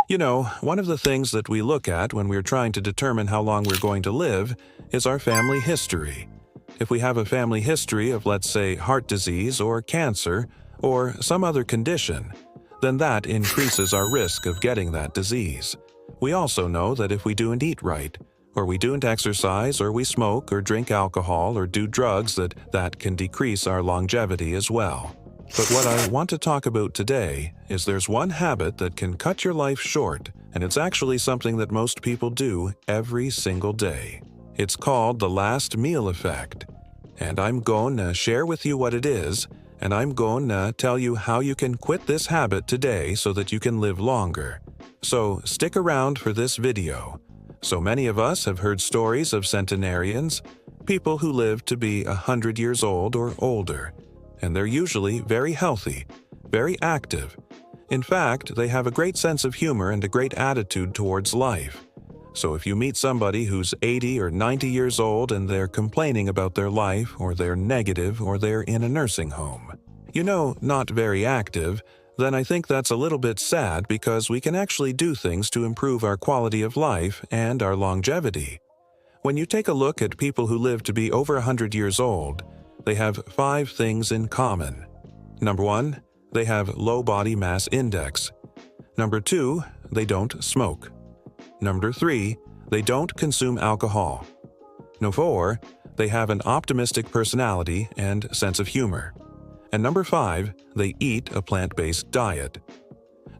You know, one of the things that we look at when we're trying to determine how long we're going to live is our family history. If we have a family history of, let's say, heart disease or cancer or some other condition, then that increases our risk of getting that disease. We also know that if we don't eat right, or we don't exercise, or we smoke or drink alcohol or do drugs, that can decrease our longevity as well. But what I want to talk about today is there's one habit that can cut your life short, and it's actually something that most people do every single day. It's called the last meal effect. And I'm going to share with you what it is, and I'm going to tell you how you can quit this habit today so that you can live longer. So stick around for this video. So many of us have heard stories of centenarians, people who live to be 100 years old or older. And they're usually very healthy, very active. In fact, they have a great sense of humor and a great attitude towards life. So if you meet somebody who's 80 or 90 years old and they're complaining about their life, or they're negative, or they're in a nursing home, not very active, then I think that's a little bit sad, because we can actually do things to improve our quality of life and our longevity. When you take a look at people who live to be over 100 years old, they have 5 things in common. Number 1, they have low body mass index. Number 2, they don't smoke. Number 3, they don't consume alcohol. Number 4, they have an optimistic personality and sense of humor. And number 5, they eat a plant-based diet.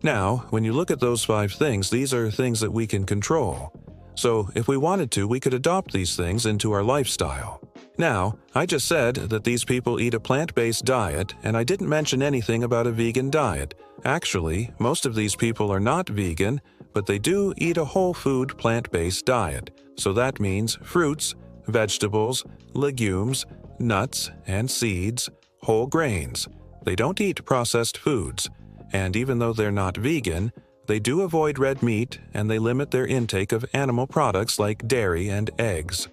Now, when you look at those 5 things, these are things that we can control. So if we wanted to, we could adopt these things into our lifestyle. Now, I just said that these people eat a plant-based diet, and I didn't mention anything about a vegan diet. Actually, most of these people are not vegan, but they do eat a whole food plant-based diet. So that means fruits, vegetables, legumes, nuts and seeds, whole grains. They don't eat processed foods. And even though they're not vegan, they do avoid red meat, and they limit their intake of animal products like dairy and eggs.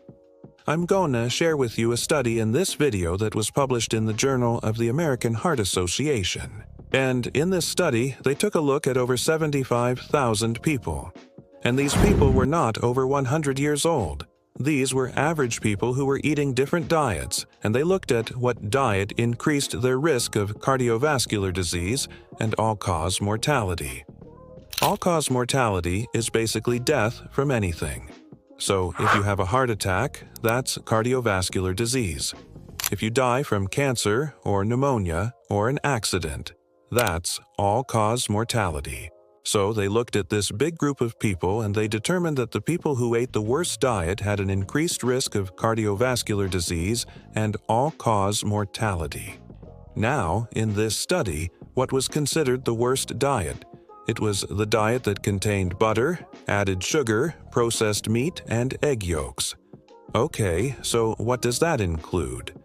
I'm going to share with you a study in this video that was published in the Journal of the American Heart Association. And in this study, they took a look at over 75,000 people. And these people were not over 100 years old. These were average people who were eating different diets, and they looked at what diet increased their risk of cardiovascular disease and all-cause mortality. All-cause mortality is basically death from anything. So if you have a heart attack, that's cardiovascular disease. If you die from cancer or pneumonia or an accident, that's all-cause mortality. So they looked at this big group of people, and they determined that the people who ate the worst diet had an increased risk of cardiovascular disease and all-cause mortality. Now, in this study, what was considered the worst diet? It was the diet that contained butter, added sugar, processed meat, and egg yolks. Okay, so what does that include?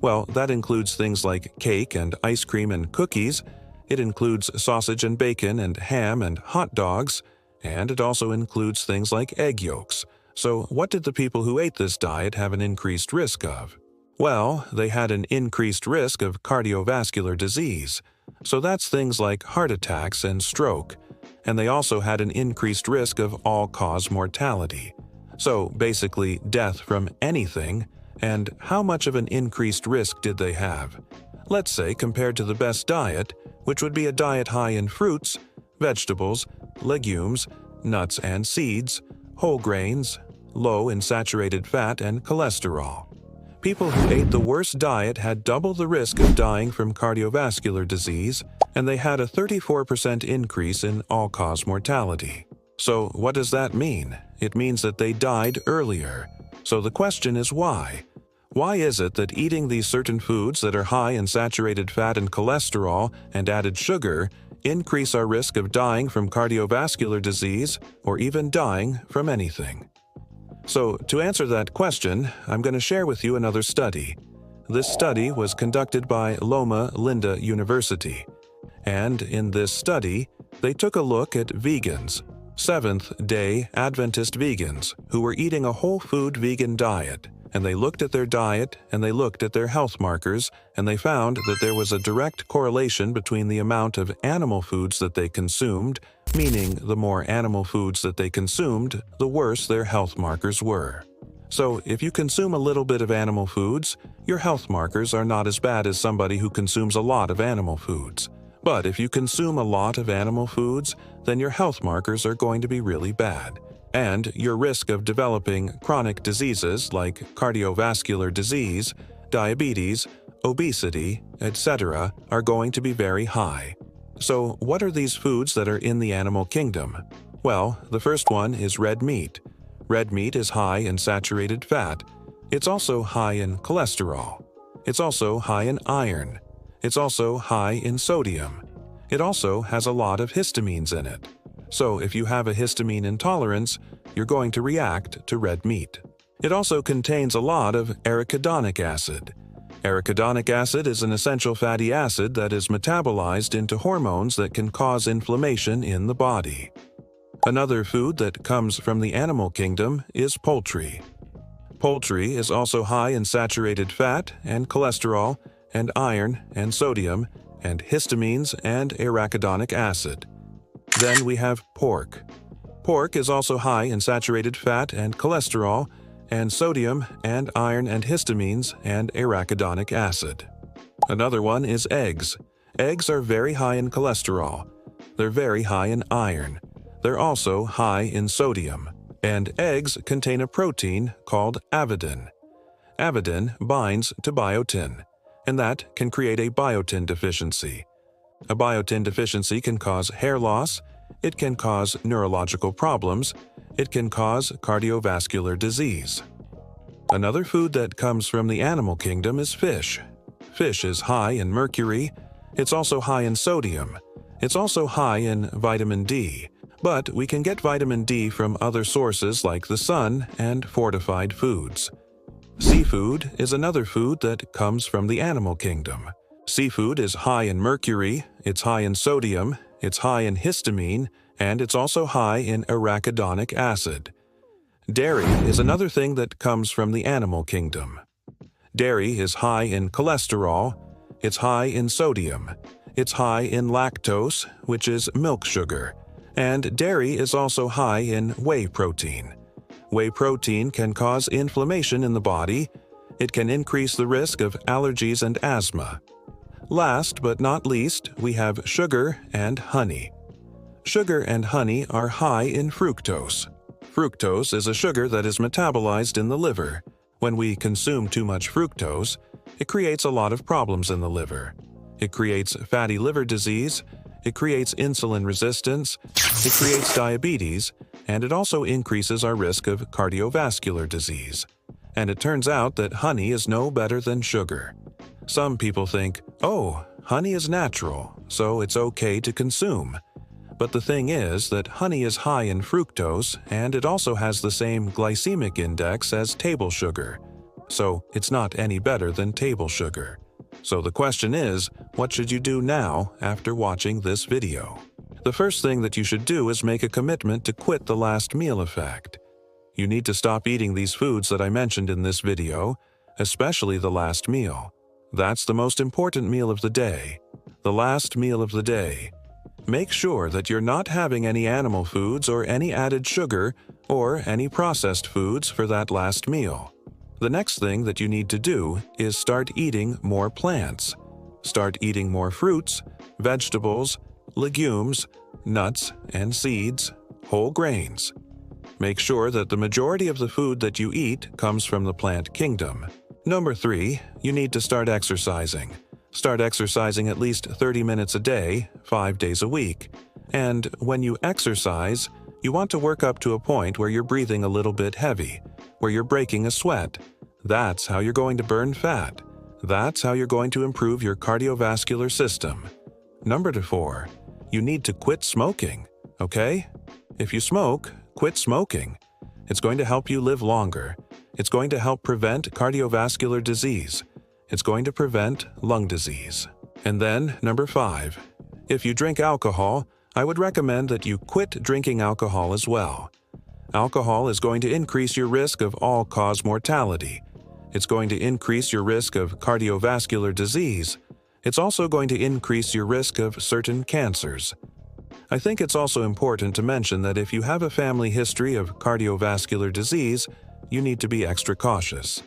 Well, that includes things like cake and ice cream and cookies. It includes sausage and bacon and ham and hot dogs, and it also includes things like egg yolks. So what did the people who ate this diet have an increased risk of? Well, they had an increased risk of cardiovascular disease. So that's things like heart attacks and stroke. And they also had an increased risk of all-cause mortality. So basically death from anything. And how much of an increased risk did they have? Let's say compared to the best diet, which would be a diet high in fruits, vegetables, legumes, nuts and seeds, whole grains, low in saturated fat and cholesterol. People who ate the worst diet had double the risk of dying from cardiovascular disease, and they had a 34% increase in all-cause mortality. So what does that mean? It means that they died earlier. So the question is why? Why is it that eating these certain foods that are high in saturated fat and cholesterol and added sugar increase our risk of dying from cardiovascular disease or even dying from anything? So to answer that question, I'm going to share with you another study. This study was conducted by Loma Linda University. And in this study, they took a look at vegans, Seventh-day Adventist vegans, who were eating a whole food vegan diet. and they looked at their diet, and they looked at their health markers, and they found that there was a direct correlation between the amount of animal foods that they consumed, meaning the more animal foods that they consumed, the worse their health markers were. So if you consume a little bit of animal foods, your health markers are not as bad as somebody who consumes a lot of animal foods. But if you consume a lot of animal foods, then your health markers are going to be really bad. And your risk of developing chronic diseases like cardiovascular disease, diabetes, obesity, etc. are going to be very high. So what are these foods that are in the animal kingdom? Well, the first one is red meat. Red meat is high in saturated fat. It's also high in cholesterol. It's also high in iron. It's also high in sodium. It also has a lot of histamines in it. So if you have a histamine intolerance, you're going to react to red meat. It also contains a lot of arachidonic acid. Arachidonic acid is an essential fatty acid that is metabolized into hormones that can cause inflammation in the body. Another food that comes from the animal kingdom is poultry. Poultry is also high in saturated fat and cholesterol and iron and sodium and histamines and arachidonic acid. Then we have pork. Pork is also high in saturated fat and cholesterol and sodium and iron and histamines and arachidonic acid. Another one is eggs. Eggs are very high in cholesterol. They're very high in iron. They're also high in sodium. And eggs contain a protein called avidin. Avidin binds to biotin, and that can create a biotin deficiency. A biotin deficiency can cause hair loss, it can cause neurological problems, it can cause cardiovascular disease. Another food that comes from the animal kingdom is fish. Fish is high in mercury, it's also high in sodium, it's also high in vitamin D, but we can get vitamin D from other sources like the sun and fortified foods. Seafood is another food that comes from the animal kingdom. Seafood is high in mercury, it's high in sodium, it's high in histamine, and it's also high in arachidonic acid. Dairy is another thing that comes from the animal kingdom. Dairy is high in cholesterol, it's high in sodium, it's high in lactose, which is milk sugar, and dairy is also high in whey protein. Whey protein can cause inflammation in the body. It can increase the risk of allergies and asthma. Last but not least, we have sugar and honey. Sugar and honey are high in fructose. Fructose is a sugar that is metabolized in the liver. When we consume too much fructose, it creates a lot of problems in the liver. It creates fatty liver disease, it creates insulin resistance, it creates diabetes, and it also increases our risk of cardiovascular disease. And it turns out that honey is no better than sugar. Some people think, oh, honey is natural, so it's okay to consume. But the thing is that honey is high in fructose, and it also has the same glycemic index as table sugar. So it's not any better than table sugar. So the question is, what should you do now after watching this video? The first thing that you should do is make a commitment to quit the last meal effect. You need to stop eating these foods that I mentioned in this video, especially the last meal. That's the most important meal of the day. The last meal of the day. Make sure that you're not having any animal foods or any added sugar or any processed foods for that last meal. The next thing that you need to do is start eating more plants. Start eating more fruits, vegetables, legumes, nuts and seeds, whole grains. Make sure that the majority of the food that you eat comes from the plant kingdom. Number 3, you need to start exercising. Start exercising at least 30 minutes a day, 5 days a week. And when you exercise, you want to work up to a point where you're breathing a little bit heavy, where you're breaking a sweat. That's how you're going to burn fat. That's how you're going to improve your cardiovascular system. Number 4, you need to quit smoking, okay? If you smoke, quit smoking. It's going to help you live longer. It's going to help prevent cardiovascular disease. It's going to prevent lung disease. And then, number 5, if you drink alcohol, I would recommend that you quit drinking alcohol as well. Alcohol is going to increase your risk of all-cause mortality. It's going to increase your risk of cardiovascular disease. It's also going to increase your risk of certain cancers. I think it's also important to mention that if you have a family history of cardiovascular disease, you need to be extra cautious.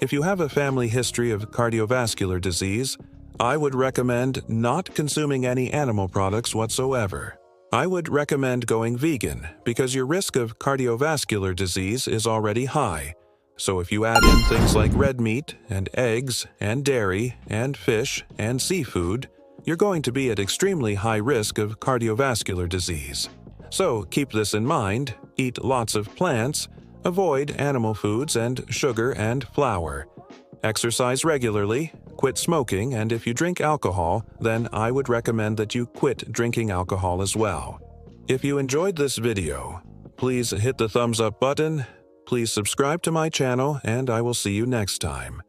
If you have a family history of cardiovascular disease, I would recommend not consuming any animal products whatsoever. I would recommend going vegan because your risk of cardiovascular disease is already high. So if you add in things like red meat and eggs and dairy and fish and seafood, you're going to be at extremely high risk of cardiovascular disease. So keep this in mind, eat lots of plants, avoid animal foods and sugar and flour. Exercise regularly, quit smoking, and if you drink alcohol, then I would recommend that you quit drinking alcohol as well. If you enjoyed this video, please hit the thumbs up button, please subscribe to my channel, and I will see you next time.